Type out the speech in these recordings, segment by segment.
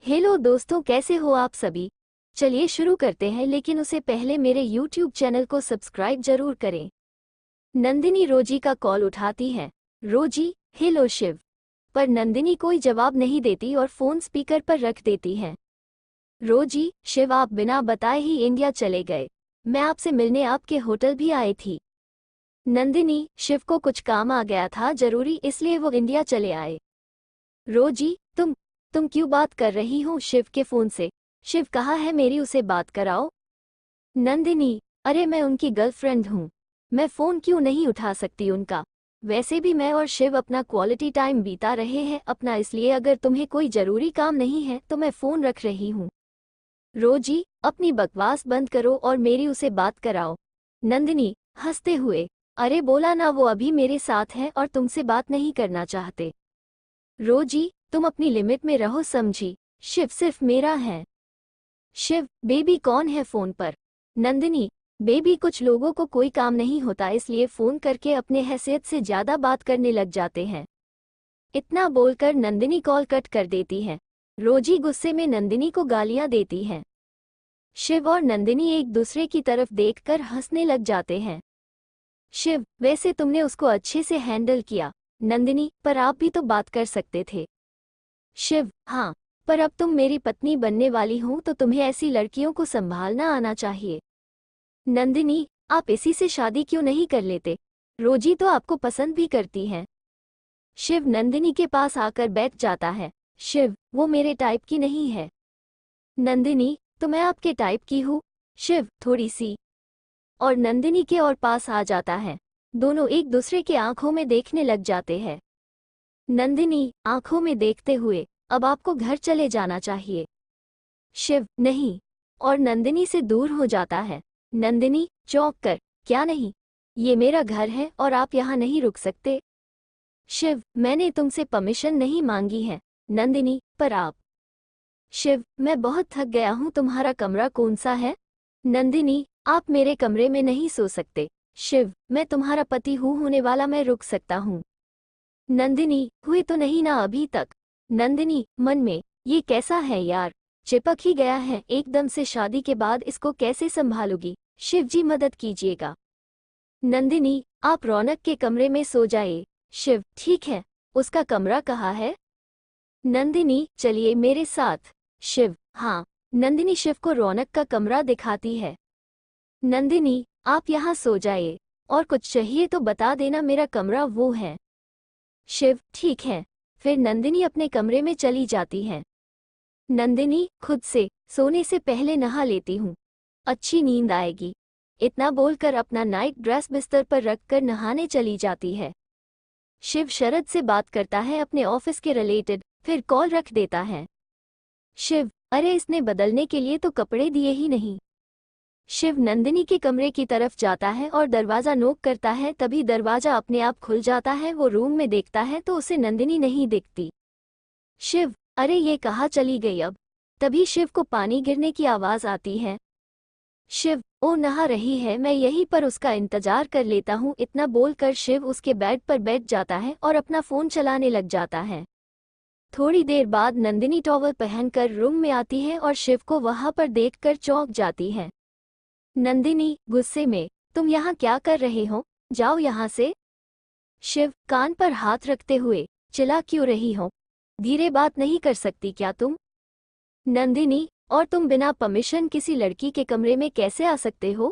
Hello दोस्तों, कैसे हो आप सभी। चलिए शुरू करते हैं, लेकिन उससे पहले मेरे YouTube चैनल को सब्सक्राइब जरूर करें। नंदिनी रोजी का कॉल उठाती है। रोजी, हेलो शिव। पर नंदिनी कोई जवाब नहीं देती और फोन स्पीकर पर रख देती है। रोजी, शिव आप बिना बताए ही इंडिया चले गए। मैं आपसे मिलने आपके होटल भी आई थी। नंदिनी, शिव को कुछ काम आ गया था जरूरी, इसलिए वो इंडिया चले आए। रोजी, तुम क्यों बात कर रही हो शिव के फोन से। शिव कहाँ है, मेरी उसे बात कराओ। नंदिनी, अरे मैं उनकी गर्लफ्रेंड हूँ, मैं फोन क्यों नहीं उठा सकती उनका। वैसे भी मैं और शिव अपना क्वालिटी टाइम बीता रहे हैं अपना, इसलिए अगर तुम्हें कोई जरूरी काम नहीं है तो मैं फोन रख रही हूँ। रोजी, अपनी बकवास बंद करो और मेरी उसे बात कराओ। नंदिनी, हंसते हुए, अरे बोला ना, वो अभी मेरे साथ है और तुमसे बात नहीं करना चाहते। रोजी, तुम अपनी लिमिट में रहो समझी। शिव सिर्फ मेरा है। शिव, बेबी कौन है फोन पर। नंदिनी, बेबी कुछ लोगों को कोई काम नहीं होता इसलिए फोन करके अपने हैसियत से ज्यादा बात करने लग जाते हैं। इतना बोलकर नंदिनी कॉल कट कर देती है। रोजी गुस्से में नंदिनी को गालियां देती है। शिव और नंदिनी एक दूसरे की तरफ देखकर हंसने लग जाते हैं। शिव, वैसे तुमने उसको अच्छे से हैंडल किया। नंदिनी, पर आप भी तो बात कर सकते थे। शिव, हाँ, पर अब तुम मेरी पत्नी बनने वाली हो तो तुम्हें ऐसी लड़कियों को संभालना आना चाहिए। नंदिनी, आप इसी से शादी क्यों नहीं कर लेते। रोजी तो आपको पसंद भी करती है। शिव नंदिनी के पास आकर बैठ जाता है। शिव, वो मेरे टाइप की नहीं है। नंदिनी, तो मैं आपके टाइप की हूँ। शिव, थोड़ी सी। और नंदिनी के और पास आ जाता है। दोनों एक दूसरे के आंखों में देखने लग जाते हैं। नंदिनी, आंखों में देखते हुए, अब आपको घर चले जाना चाहिए। शिव, नहीं। और नंदिनी से दूर हो जाता है। नंदिनी, चौंक कर, क्या नहीं, ये मेरा घर है और आप यहाँ नहीं रुक सकते। शिव, मैंने तुमसे परमिशन नहीं मांगी है। नंदिनी, पर आप। शिव, मैं बहुत थक गया हूँ, तुम्हारा कमरा कौन सा है। नंदिनी, आप मेरे कमरे में नहीं सो सकते। शिव, मैं तुम्हारा पति हूँ, होने वाला, मैं रुक सकता हूँ। नंदिनी, हुए तो नहीं ना अभी तक। नंदिनी, मन में, ये कैसा है यार, चिपक ही गया है एकदम से, शादी के बाद इसको कैसे संभालूगी। शिवजी मदद कीजिएगा। नंदिनी, आप रौनक के कमरे में सो जाइए। शिव, ठीक है, उसका कमरा कहाँ है। नंदिनी, चलिए मेरे साथ। शिव, हाँ। नंदिनी शिव को रौनक का कमरा दिखाती है। नंदिनी, आप यहाँ सो जाइए, और कुछ चाहिए तो बता देना, मेरा कमरा वो है। शिव, ठीक है। फिर नंदिनी अपने कमरे में चली जाती है। नंदिनी, खुद से सोने से पहले नहा लेती हूँ, अच्छी नींद आएगी। इतना बोलकर अपना नाइट ड्रेस बिस्तर पर रखकर नहाने चली जाती है। शिव शरद से बात करता है अपने ऑफिस के रिलेटेड, फिर कॉल रख देता है। शिव, अरे इसने बदलने के लिए तो कपड़े दिए ही नहीं। शिव नंदिनी के कमरे की तरफ जाता है और दरवाज़ा नॉक करता है, तभी दरवाज़ा अपने आप खुल जाता है। वो रूम में देखता है तो उसे नंदिनी नहीं दिखती। शिव, अरे ये कहाँ चली गई अब। तभी शिव को पानी गिरने की आवाज़ आती है। शिव, ओ नहा रही है, मैं यहीं पर उसका इंतजार कर लेता हूँ। इतना बोलकर शिव उसके बेड पर बैठ जाता है और अपना फ़ोन चलाने लग जाता है। थोड़ी देर बाद नंदिनी टॉवल पहनकर रूम में आती है और शिव को वहाँ पर देखकर चौंक जाती है। नंदिनी, गुस्से में, तुम यहाँ क्या कर रहे हो, जाओ यहाँ से। शिव, कान पर हाथ रखते हुए, चिल्ला क्यों रही हो, धीरे बात नहीं कर सकती क्या तुम। नंदिनी, और तुम बिना परमिशन किसी लड़की के कमरे में कैसे आ सकते हो।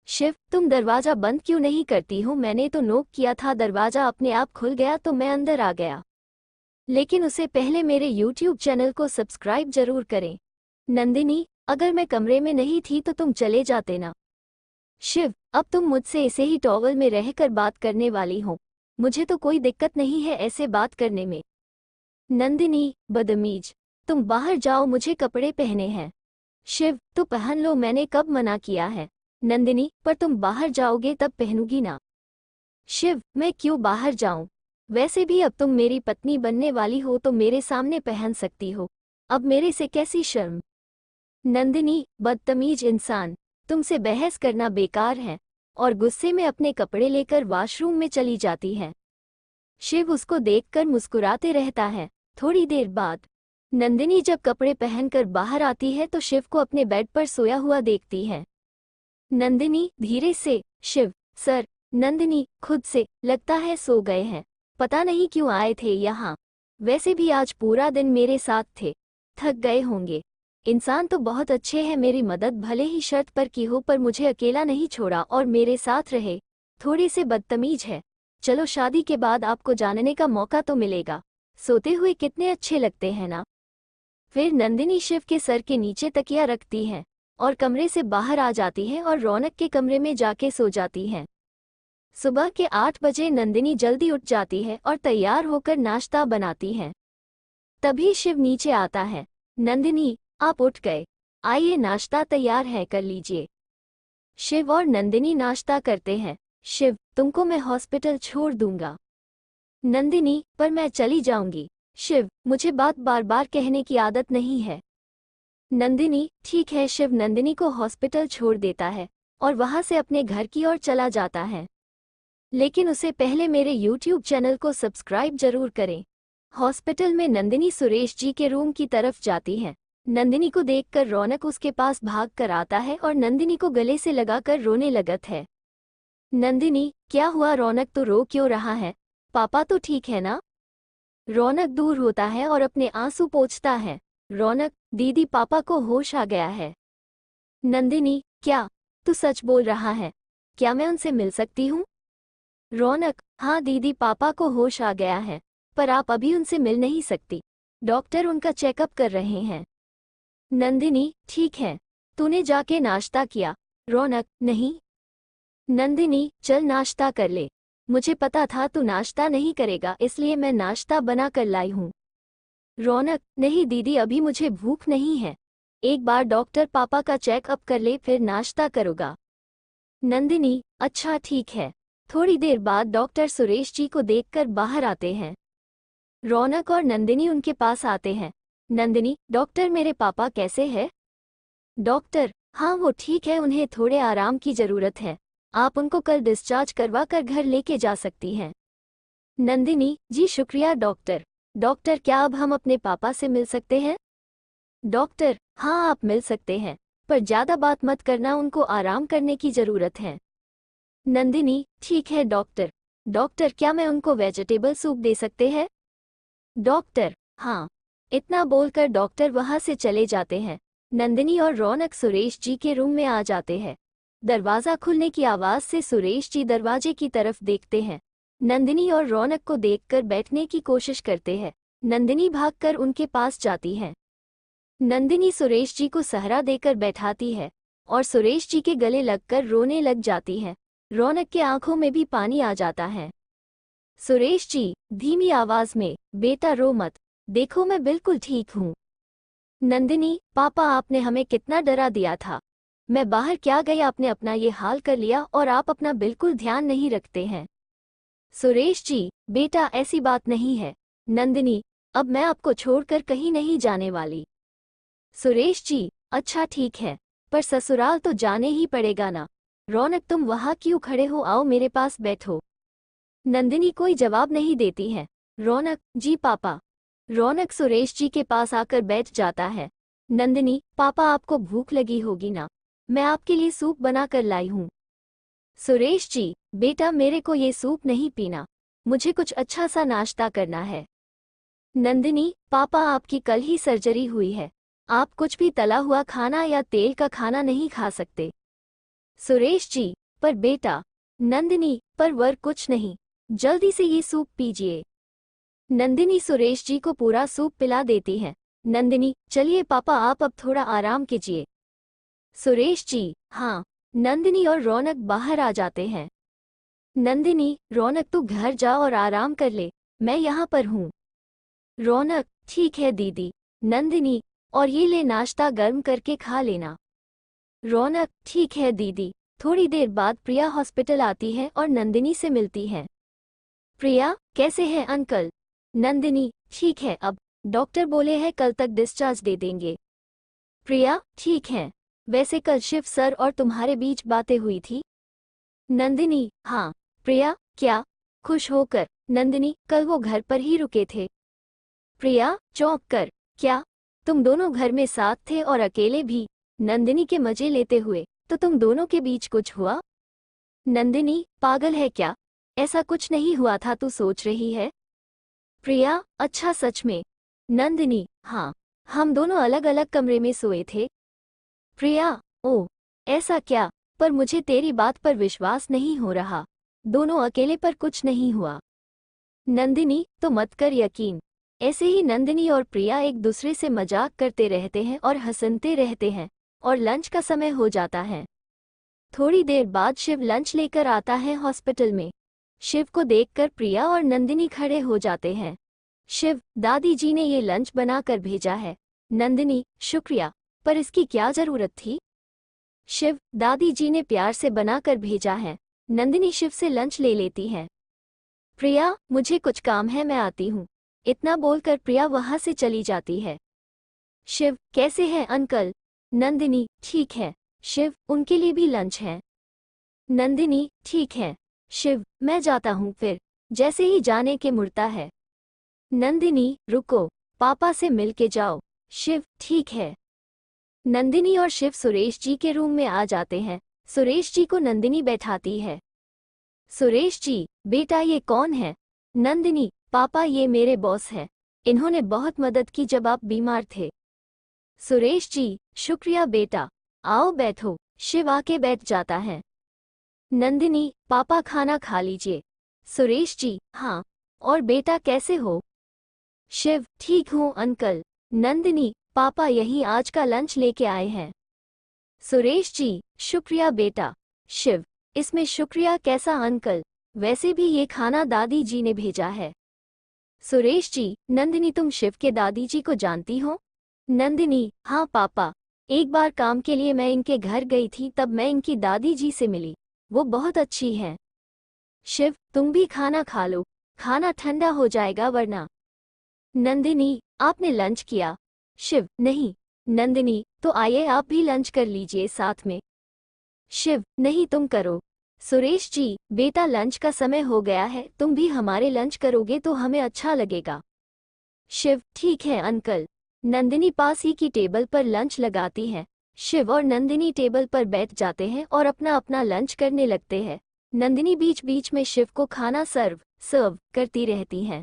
शिव, तुम दरवाज़ा बंद क्यों नहीं करती हो, मैंने तो नॉक किया था, दरवाज़ा अपने आप खुल गया तो मैं अंदर आ गया। लेकिन उससे पहले मेरे YouTube चैनल को सब्सक्राइब जरूर करें। नंदिनी, अगर मैं कमरे में नहीं थी तो तुम चले जाते ना। शिव, अब तुम मुझसे ऐसे ही टॉवल में रहकर बात करने वाली हो, मुझे तो कोई दिक्कत नहीं है ऐसे बात करने में। नंदिनी, बदतमीज, तुम बाहर जाओ, मुझे कपड़े पहने हैं। शिव, तो पहन लो, मैंने कब मना किया है। नंदिनी, पर तुम बाहर जाओगे तब पहनूंगी ना। शिव, मैं क्यों बाहर जाऊं, वैसे भी अब तुम मेरी पत्नी बनने वाली हो तो मेरे सामने पहन सकती हो, अब मेरे से कैसी शर्म। नंदिनी, बदतमीज इंसान, तुमसे बहस करना बेकार है, और गुस्से में अपने कपड़े लेकर वॉशरूम में चली जाती है। शिव उसको देखकर मुस्कुराते रहता है। थोड़ी देर बाद नंदिनी जब कपड़े पहनकर बाहर आती है तो शिव को अपने बेड पर सोया हुआ देखती है। नंदिनी धीरे से, शिव सर। नंदिनी खुद से, लगता है सो गए हैं, पता नहीं क्यों आए थे यहाँ। वैसे भी आज पूरा दिन मेरे साथ थे, थक गए होंगे। इंसान तो बहुत अच्छे हैं, मेरी मदद भले ही शर्त पर की हो पर मुझे अकेला नहीं छोड़ा और मेरे साथ रहे। थोड़े से बदतमीज है। चलो शादी के बाद आपको जानने का मौका तो मिलेगा। सोते हुए कितने अच्छे लगते हैं ना। फिर नंदिनी शिव के सर के नीचे तकिया रखती है और कमरे से बाहर आ जाती है और रौनक के कमरे में जाके सो जाती है। सुबह के 8 बजे नंदिनी जल्दी उठ जाती है और तैयार होकर नाश्ता बनाती है। तभी शिव नीचे आता है। नंदिनी, आप उठ गए, आइए नाश्ता तैयार है, कर लीजिए। शिव और नंदिनी नाश्ता करते हैं। शिव, तुमको मैं हॉस्पिटल छोड़ दूंगा। नंदिनी, पर मैं चली जाऊंगी। शिव, मुझे बात बार बार कहने की आदत नहीं है। नंदिनी, ठीक है। शिव नंदिनी को हॉस्पिटल छोड़ देता है और वहां से अपने घर की ओर चला जाता है। लेकिन उसे पहले मेरे YouTube चैनल को सब्सक्राइब जरूर करें। हॉस्पिटल में नंदिनी सुरेश जी के रूम की तरफ जाती है। नंदिनी को देखकर रौनक उसके पास भाग कर आता है और नंदिनी को गले से लगाकर रोने लगत है। नंदिनी, क्या हुआ रौनक, तो रो क्यों रहा है? पापा तो ठीक है ना? रौनक दूर होता है और अपने आंसू पोंछता है। रौनक, दीदी पापा को होश आ गया है। नंदिनी, क्या तू सच बोल रहा है? क्या मैं उनसे मिल सकती हूँ? रौनक, हाँ दीदी, पापा को होश आ गया है, पर आप अभी उनसे मिल नहीं सकती। डॉक्टर उनका चेकअप कर रहे हैं। नंदिनी, ठीक है, तूने जाके नाश्ता किया? रौनक, नहीं। नंदिनी, चल नाश्ता कर ले। मुझे पता था तू नाश्ता नहीं करेगा, इसलिए मैं नाश्ता बना कर लाई हूँ। रौनक, नहीं दीदी, अभी मुझे भूख नहीं है। एक बार डॉक्टर पापा का चेकअप कर ले फिर नाश्ता करूँगा। नंदिनी, अच्छा ठीक है। थोड़ी देर बाद डॉक्टर सुरेश जी को देखकर बाहर आते हैं। रौनक और नंदिनी उनके पास आते हैं। नंदिनी, डॉक्टर मेरे पापा कैसे हैं? डॉक्टर, हाँ वो ठीक है, उन्हें थोड़े आराम की ज़रूरत है। आप उनको कल डिस्चार्ज करवा कर घर लेके जा सकती हैं। नंदिनी, जी शुक्रिया डॉक्टर। डॉक्टर, क्या अब हम अपने पापा से मिल सकते हैं? डॉक्टर, हाँ आप मिल सकते हैं, पर ज़्यादा बात मत करना, उनको आराम करने की ज़रूरत है। नंदिनी, ठीक है डॉक्टर। डॉक्टर, क्या मैं उनको वेजिटेबल सूप दे सकते हैं? डॉक्टर, हाँ। इतना बोलकर डॉक्टर वहां से चले जाते हैं। नंदिनी और रौनक सुरेश जी के रूम में आ जाते हैं। दरवाज़ा खुलने की आवाज़ से सुरेश जी दरवाजे की तरफ देखते हैं। नंदिनी और रौनक को देखकर बैठने की कोशिश करते हैं। नंदिनी भागकर उनके पास जाती है। नंदिनी सुरेश जी को सहरा देकर बैठाती है और सुरेश जी के गले लगकर रोने लग जाती है। रौनक के आंखों में भी पानी आ जाता है। सुरेश जी धीमी आवाज में, बेटा रो मत, देखो मैं बिल्कुल ठीक हूँ। नंदिनी, पापा आपने हमें कितना डरा दिया था। मैं बाहर क्या गई, आपने अपना ये हाल कर लिया और आप अपना बिल्कुल ध्यान नहीं रखते हैं। सुरेश जी, बेटा ऐसी बात नहीं है। नंदिनी, अब मैं आपको छोड़कर कहीं नहीं जाने वाली। सुरेश जी, अच्छा ठीक है, पर ससुराल तो जाने ही पड़ेगा ना। रौनक, तुम वहाँ क्यों खड़े हो, आओ मेरे पास बैठो। नंदिनी कोई जवाब नहीं देती है। रौनक, जी पापा। रौनक सुरेश जी के पास आकर बैठ जाता है। नंदिनी, पापा आपको भूख लगी होगी ना, मैं आपके लिए सूप बना कर लाई हूँ। सुरेश जी, बेटा मेरे को ये सूप नहीं पीना, मुझे कुछ अच्छा सा नाश्ता करना है। नंदिनी, पापा आपकी कल ही सर्जरी हुई है, आप कुछ भी तला हुआ खाना या तेल का खाना नहीं खा सकते। सुरेश जी, पर बेटा। नंदिनी, पर वर कुछ नहीं, जल्दी से ये सूप पीजिए। नंदिनी सुरेश जी को पूरा सूप पिला देती है। नंदिनी, चलिए पापा आप अब थोड़ा आराम कीजिए। सुरेश जी, हाँ। नंदिनी और रौनक बाहर आ जाते हैं। नंदिनी, रौनक तू घर जा और आराम कर ले, मैं यहाँ पर हूँ। रौनक, ठीक है दीदी। नंदिनी, और ये ले नाश्ता गर्म करके खा लेना। रौनक, ठीक है दीदी। थोड़ी देर बाद प्रिया हॉस्पिटल आती है और नंदिनी से मिलती है। प्रिया, कैसे हैं अंकल? नंदिनी, ठीक है, अब डॉक्टर बोले हैं कल तक डिस्चार्ज दे देंगे। प्रिया, ठीक है। वैसे कल शिव सर और तुम्हारे बीच बातें हुई थी? नंदिनी, हाँ। प्रिया, क्या? खुश होकर। नंदिनी, कल वो घर पर ही रुके थे। प्रिया, चौंक कर। क्या तुम दोनों घर में साथ थे और अकेले भी नंदिनी के मजे लेते हुए, तो तुम दोनों के बीच कुछ हुआ? नंदिनी, पागल है क्या? ऐसा कुछ नहीं हुआ था, तू सोच रही है। प्रिया, अच्छा सच में? नंदिनी, हाँ, हम दोनों अलग अलग कमरे में सोए थे। प्रिया, ओ, ऐसा क्या? पर मुझे तेरी बात पर विश्वास नहीं हो रहा। दोनों अकेले पर कुछ नहीं हुआ। नंदिनी, तो मत कर यकीन। ऐसे ही नंदिनी और प्रिया एक दूसरे से मजाक करते रहते हैं और हंसते रहते हैं, और लंच का समय हो जाता है। थोड़ी देर बाद शिव लंच लेकर आता है हॉस्पिटल में। शिव को देखकर प्रिया और नंदिनी खड़े हो जाते हैं। शिव, दादी जी ने ये लंच बनाकर भेजा है। नंदिनी, शुक्रिया, पर इसकी क्या जरूरत थी? शिव, दादी जी ने प्यार से बनाकर भेजा है। नंदिनी शिव से लंच ले लेती है। प्रिया, मुझे कुछ काम है, मैं आती हूँ। इतना बोलकर प्रिया वहां से चली जाती है। शिव, कैसे हैं अंकल? नंदिनी, ठीक है। शिव, उनके लिए भी लंच है। नंदिनी, ठीक है। शिव, मैं जाता हूँ फिर। जैसे ही जाने के मुड़ता है। नंदिनी, रुको, पापा से मिल के जाओ। शिव, ठीक है। नंदिनी और शिव सुरेश जी के रूम में आ जाते हैं। सुरेश जी को नंदिनी बैठाती है। सुरेश जी, बेटा ये कौन है? नंदिनी, पापा ये मेरे बॉस है। इन्होंने बहुत मदद की जब आप बीमार थे। सुरेश जी, शुक्रिया बेटा। आओ बैठो। शिव आके बैठ जाता है। नंदिनी, पापा खाना खा लीजिए। सुरेश जी, हाँ। और बेटा कैसे हो? शिव, ठीक हूँ अंकल। नंदिनी, पापा यही आज का लंच लेके आए हैं। सुरेश जी, शुक्रिया बेटा। शिव, इसमें शुक्रिया कैसा अंकल? वैसे भी ये खाना दादी जी ने भेजा है। सुरेश जी, नंदिनी तुम शिव के दादी जी को जानती हो? नंदिनी, हाँ पापा। एक बार काम के लिए मैं इनके घर गई थी, तब मैं इनकी दादी जी से मिली। वो बहुत अच्छी हैं। शिव, तुम भी खाना खा लो, खाना ठंडा हो जाएगा वरना। नंदिनी, आपने लंच किया? शिव, नहीं। नंदिनी, तो आइए आप भी लंच कर लीजिए साथ में। शिव, नहीं तुम करो। सुरेश जी, बेटा लंच का समय हो गया है, तुम भी हमारे लंच करोगे तो हमें अच्छा लगेगा। शिव, ठीक है अंकल। नंदिनी पास ही की टेबल पर लंच लगाती है। शिव और नंदिनी टेबल पर बैठ जाते हैं और अपना अपना लंच करने लगते हैं। नंदिनी बीच बीच में शिव को खाना सर्व करती रहती हैं।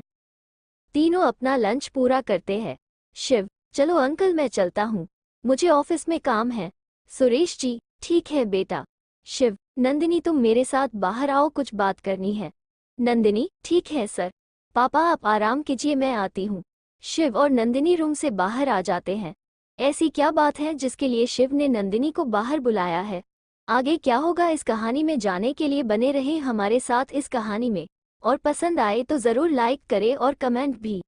तीनों अपना लंच पूरा करते हैं। शिव, चलो अंकल मैं चलता हूँ, मुझे ऑफिस में काम है। सुरेश जी, ठीक है बेटा। शिव, नंदिनी तुम मेरे साथ बाहर आओ, कुछ बात करनी है। नंदिनी, ठीक है सर। पापा आप आराम कीजिए, मैं आती हूँ। शिव और नंदिनी रूम से बाहर आ जाते हैं। ऐसी क्या बात है जिसके लिए शिव ने नंदिनी को बाहर बुलाया है? आगे क्या होगा इस कहानी में जानने के लिए बने रहें हमारे साथ इस कहानी में। और पसंद आए तो ज़रूर लाइक करें और कमेंट भी।